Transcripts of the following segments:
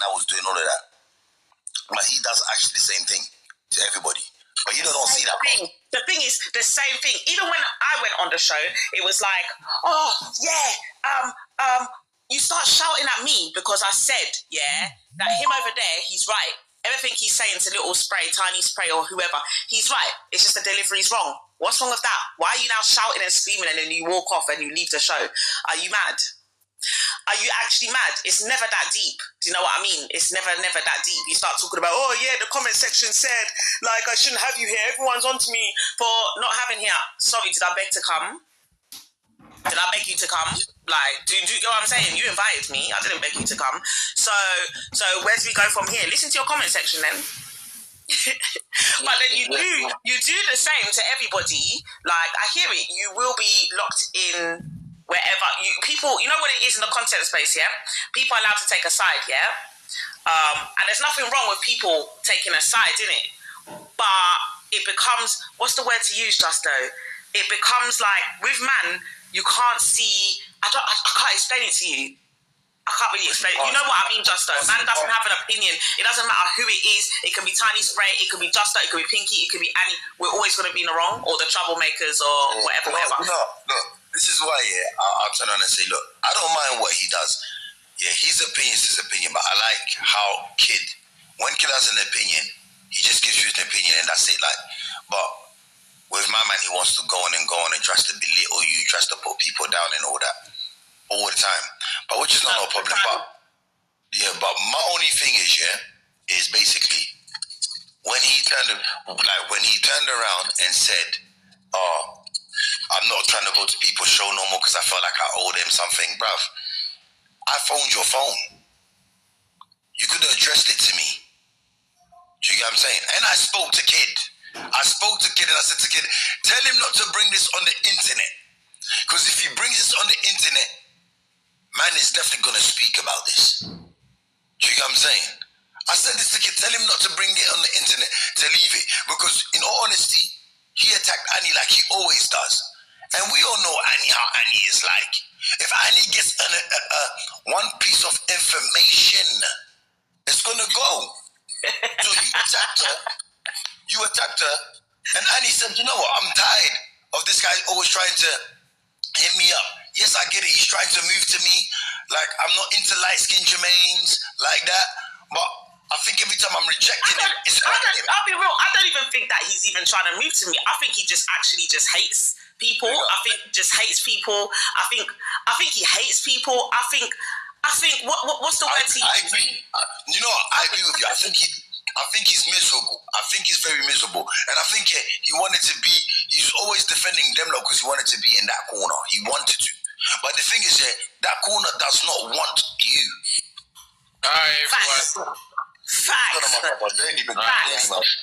and I was doing all of that. But he does actually the same thing to everybody. But you don't see that. The thing is the same thing. Even when I went on the show, it was like, oh yeah, you start shouting at me because I said, that him over there, he's right. Everything he's saying to Little Spray, Tiny Spray, or whoever, he's right. It's just the delivery's wrong. What's wrong with that? Why are you now shouting and screaming and then you walk off and you leave the show? Are you mad? Are you actually mad? It's never that deep. Do you know what I mean? It's never that deep. You start talking about, oh yeah, the comment section said, like, I shouldn't have you here. Everyone's on to me for not having here. Sorry, did I beg to come? Did I beg you to come? Like, do you get what I'm saying? You invited me. I didn't beg you to come. So where do we go from here? Listen to your comment section then. But then you do the same to everybody. Like, I hear it. You will be locked in wherever people, you know what it is in the content space, yeah? People are allowed to take a side, yeah? And there's nothing wrong with people taking a side, innit? But it becomes, what's the word to use, Justo? It becomes like, with man, you can't see, I can't explain it to you. I can't really explain it. You know what I mean, Justo? Man doesn't have an opinion. It doesn't matter who it is. It can be Tiny Spray, it can be Justo, it can be Pinky, it can be Annie. We're always going to be in the wrong, or the troublemakers, or whatever. Look, this is why, I'll turn on and say, look, I don't mind what he does. Yeah, his opinion is his opinion, but I like how when Kid has an opinion, he just gives you an opinion and that's it. Like, but with my man, he wants to go on and tries to belittle you, tries to put people down and all that, all the time. But which is not no problem. But my only thing is basically when he turned around and said, "Oh, I'm not trying to go to people's show no more because I felt like I owed them something," bruv. I phoned your phone. You could have addressed it to me. Do you get what I'm saying? And I spoke to Kid. And I said to Kid, tell him not to bring this on the internet. Because if he brings this on the internet, man is definitely going to speak about this. Do you get what I'm saying? I said this to Kid, tell him not to bring it on the internet, to leave it. Because in all honesty, he attacked Annie like he always does. And we all know how Annie is like. If Annie gets one piece of information, it's going to go. So you attacked her, and Annie said, you know what, I'm tired of this guy always trying to hit me up. Yes, I get it, he's trying to move to me, like I'm not into light-skinned Jermaines, like that, but I think every time I'm rejecting him, it's hurting him. I'll be real, I don't even think that he's even trying to move to me. I think he just actually hates people. I think he just hates people. I think he hates people. I think what's the word to use? I agree. You know, I agree with you. I think he's miserable. I think he's very miserable. And I think he's always defending them because he wanted to be in that corner. He wanted to. But the thing is, that corner does not want you. Facts.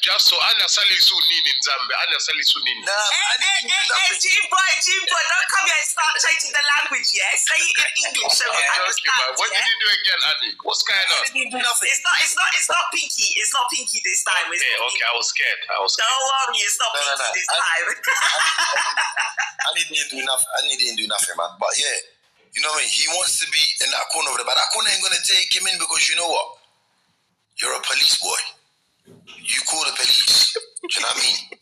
Just so Anna Sally Sunini in Zambia. Anna Sally Sunini. Jimbo, don't come here and start changing the language, yeah? Say it in English so we understand. What did you do again, Annie? What's going on? It's not Pinky. It's not Pinky this time. Okay, I was scared. Don't worry, it's not Pinky this time. Annie didn't do nothing, man. But yeah, you know what I mean? He wants to be in that corner over there, but that corner ain't going to take him in because you know what? You're a police boy. You call the police. Do you know what I mean?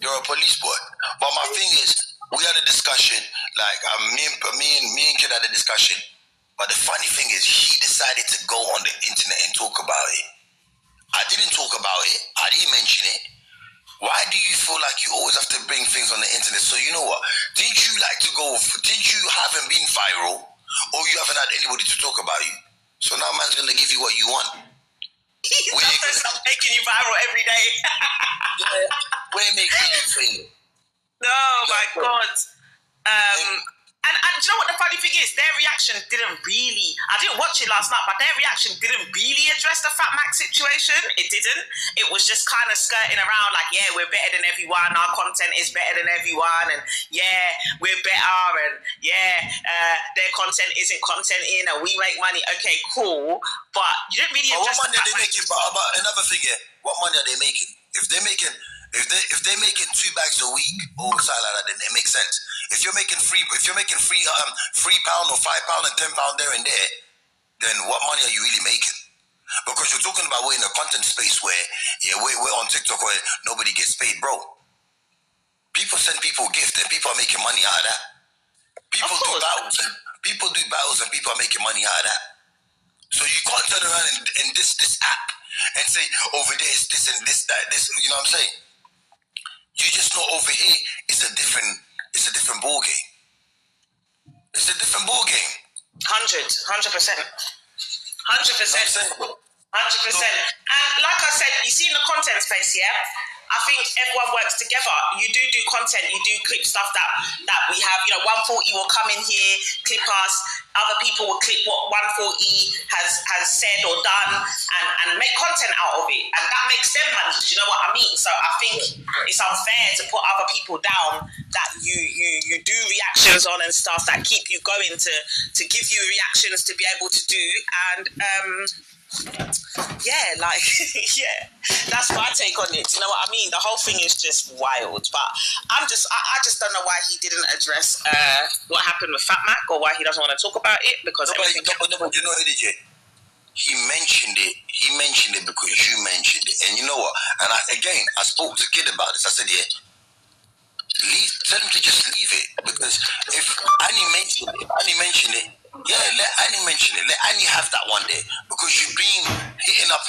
You're a police boy. But my thing is, we had a discussion, like me and Kid had a discussion. But the funny thing is, he decided to go on the internet and talk about it. I didn't talk about it. I didn't mention it. Why do you feel like you always have to bring things on the internet? So you know what? Didn't you haven't been viral, or you haven't had anybody to talk about you? So now man's gonna give you what you want. I'm making you viral every day. Yeah, we're making you feel. Oh my God. And do you know what the funny thing is? Their reaction didn't really, I didn't watch it last night, but their reaction didn't really address the Fat Mac situation. It didn't. It was just kind of skirting around like, yeah, we're better than everyone. Our content is better than everyone. And yeah, we're better. And yeah, their content isn't content in and we make money. Okay, cool. But you didn't really address what money are they making? But another thing, what money are they making? If they're making 2 bags a week or something like that, then it makes sense. If you're making £3 or £5 and £10 there and there, then what money are you really making? content space where, we're on TikTok where nobody gets paid, bro. People send people gifts and people are making money out of that. People do battles and people are making money out of that. So you can't turn around and this app and say over there is this and this, that, this. You know what I'm saying? You just know over here it's a different ball game. It's a different ball game. 100%. 100%. 100%. And like I said, you see in the content space, I think everyone works together. You do content, you do clip stuff that we have. 140 will come in here, clip us. Other people will clip what 140 has said or done and make content out of it. And that makes them money. Do you know what I mean? So I think it's unfair to put other people down that you do reactions on and stuff that keep you going to give you reactions to be able to do. And that's my take on it. You know what I mean? The whole thing is just wild. But I just don't know why he didn't address what happened with Fat Mac, or why he doesn't want to talk about it, because you know, DJ, he mentioned it because you mentioned it. And you know what? And I spoke to Kid about this. I said, tell him to just leave it, because if Annie mentioned it, let Annie mention it. Let Annie have that one day, because you've been hitting up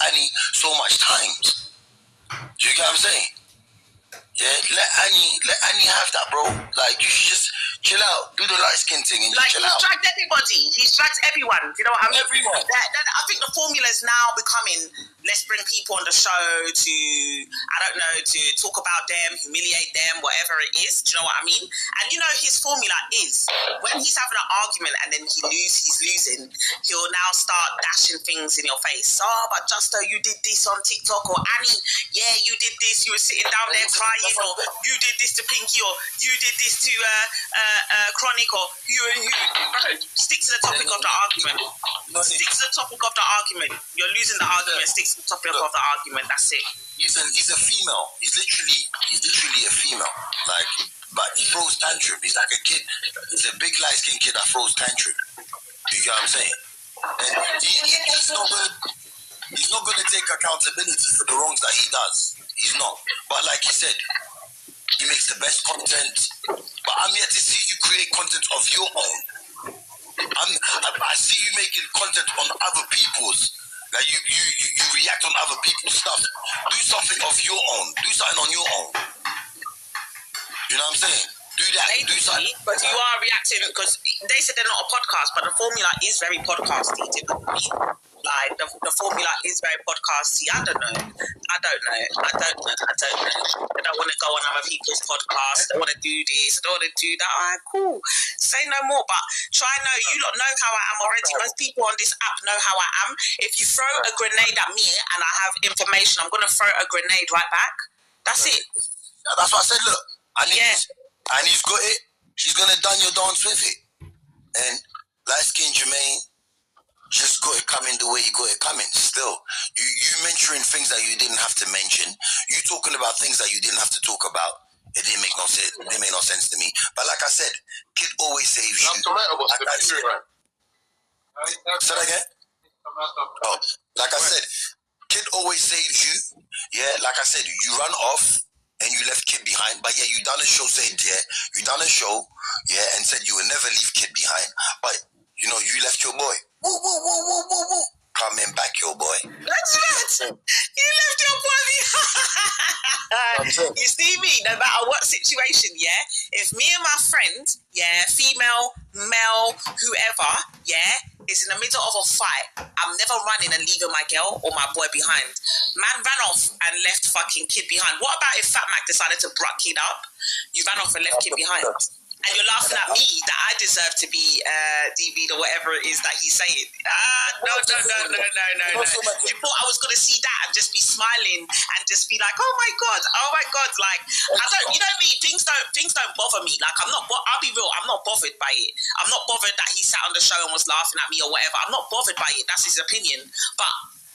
Annie so much times. Do you get what I'm saying? Yeah, let Annie have that, bro. Like, you should just chill out, do the light skin thing, and just chill out. He's dragged everybody. He's dragged everyone. Do you know what I mean? Everyone. I think the formula is now becoming, let's bring people on the show to talk about them, humiliate them, whatever it is. Do you know what I mean? And his formula is, when he's having an argument and then he's losing, he'll now start dashing things in your face. Oh, but Justo, you did this on TikTok, or Annie, you did this, you were sitting down there crying, or you did this to Pinky, or you did this to Chronic, or you stick to the topic of the argument. Stick to the topic of the argument. You're losing the argument. Stick to the topic of the argument. That's it. He's a female. He's literally a female. Like, but he throws tantrum. He's like a kid. He's a big light skinned kid that throws tantrum. You get what I'm saying? And he's not gonna take accountability for the wrongs that he does. He's not. But like he said, he makes the best content. But I'm yet to see you create content of your own. I see you making content on other people's. Like you react on other people's stuff. Do something of your own. Do something on your own. You know what I'm saying? Do that. Do something. But you are reacting, because they said they're not a podcast, but the formula is very podcasty. Do you know what I mean? Like, the formula is very podcasty. I don't know. I don't want to go on other people's podcasts. I don't want to do this. I don't want to do that. All right, cool. Say no more. But you don't know how I am already. Most people on this app know how I am. If you throw a grenade at me and I have information, I'm going to throw a grenade right back. That's it. Yeah, that's why I said, look, Annie's got it. She's going to done your dance with it. And light-skinned Jermaine just got it coming the way he got it coming. Still, you mentioning things that you didn't have to mention. You talking about things that you didn't have to talk about. It didn't make no sense. It didn't make no sense to me. But like I said, Kid always saves you. Say that again? Oh, like I said, Kid always saves you. Yeah, like I said, you run off and you left Kid behind. But you done a show, you done a show, and said you will never leave Kid behind. But you left your boy. Woo. Coming back, your boy. That's right. You left your boy behind. You see me, no matter what situation, if me and my friend, female, male, whoever, is in the middle of a fight, I'm never running and leaving my girl or my boy behind. Man ran off and left fucking Kid behind. What about if Fat Mac decided to bruck Kid up? You ran off and left Kid behind. And you're laughing at me that I deserve to be DV'd or whatever it is that he's saying. No. You thought I was going to see that and just be smiling and just be like, oh my God. Like, I don't, me, things don't bother me. Like, I'll be real, I'm not bothered by it. I'm not bothered that he sat on the show and was laughing at me or whatever. I'm not bothered by it. That's his opinion. But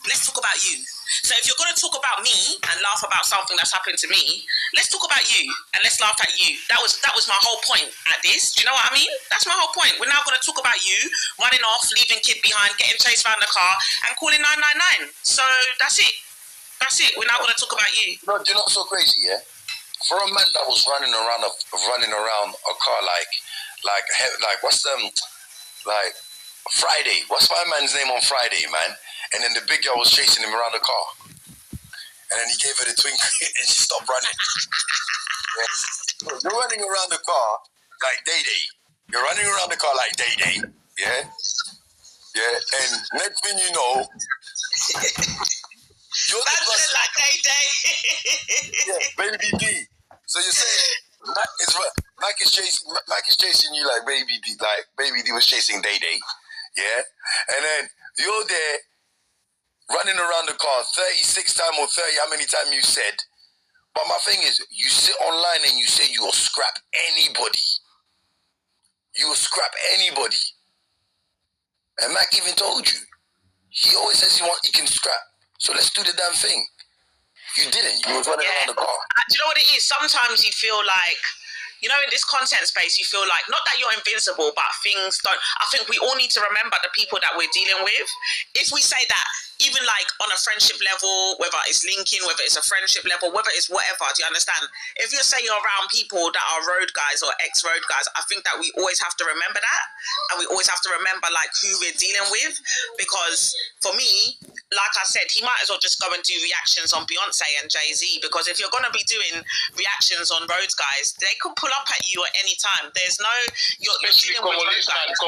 let's talk about you. So if you're going to talk about me and laugh about something that's happened to me, let's talk about you and let's laugh at you. That was my whole point at this. Do you know what I mean? That's my whole point. We're now going to talk about you running off, leaving kid behind, getting chased around the car and calling 999. So that's it. That's it. We're now going to talk about you. No, do you know what's so crazy, yeah? For a man that was running around a car like what's like Friday. What's my man's name on Friday, man? And then the big girl was chasing him around the car. And then he gave her the twinkle and she stopped running. Yeah. You're running around the car like Day-Day. You're running around the car like Day-Day. Yeah? Yeah. And next thing you know, you're the person like Day-Day. yeah, Baby D. So you're saying Mac is chasing you like Baby D, was chasing Day-Day. Yeah? And then you're there running around the car 36 times or 30, how many times you said. But my thing is, you sit online and you say you will scrap anybody. You will scrap anybody. And Mac even told you. He always says he can scrap. So let's do the damn thing. You didn't. You were running around the car. Do you know what it is? Sometimes you feel like, you know, in this content space, you feel like, not that you're invincible, but things don't... I think we all need to remember the people that we're dealing with. If we say that, even like on a friendship level, whether it's linking, whether it's a friendship level, whether it's whatever, do you understand? If you're saying you're around people that are road guys or ex-road guys, I think that we always have to remember that. And we always have to remember like who we're dealing with. Because for me, like I said, he might as well just go and do reactions on Beyonce and Jay-Z, because if you're going to be doing reactions on road guys, they could pull up at you at any time. There's no... You're dealing with road guys.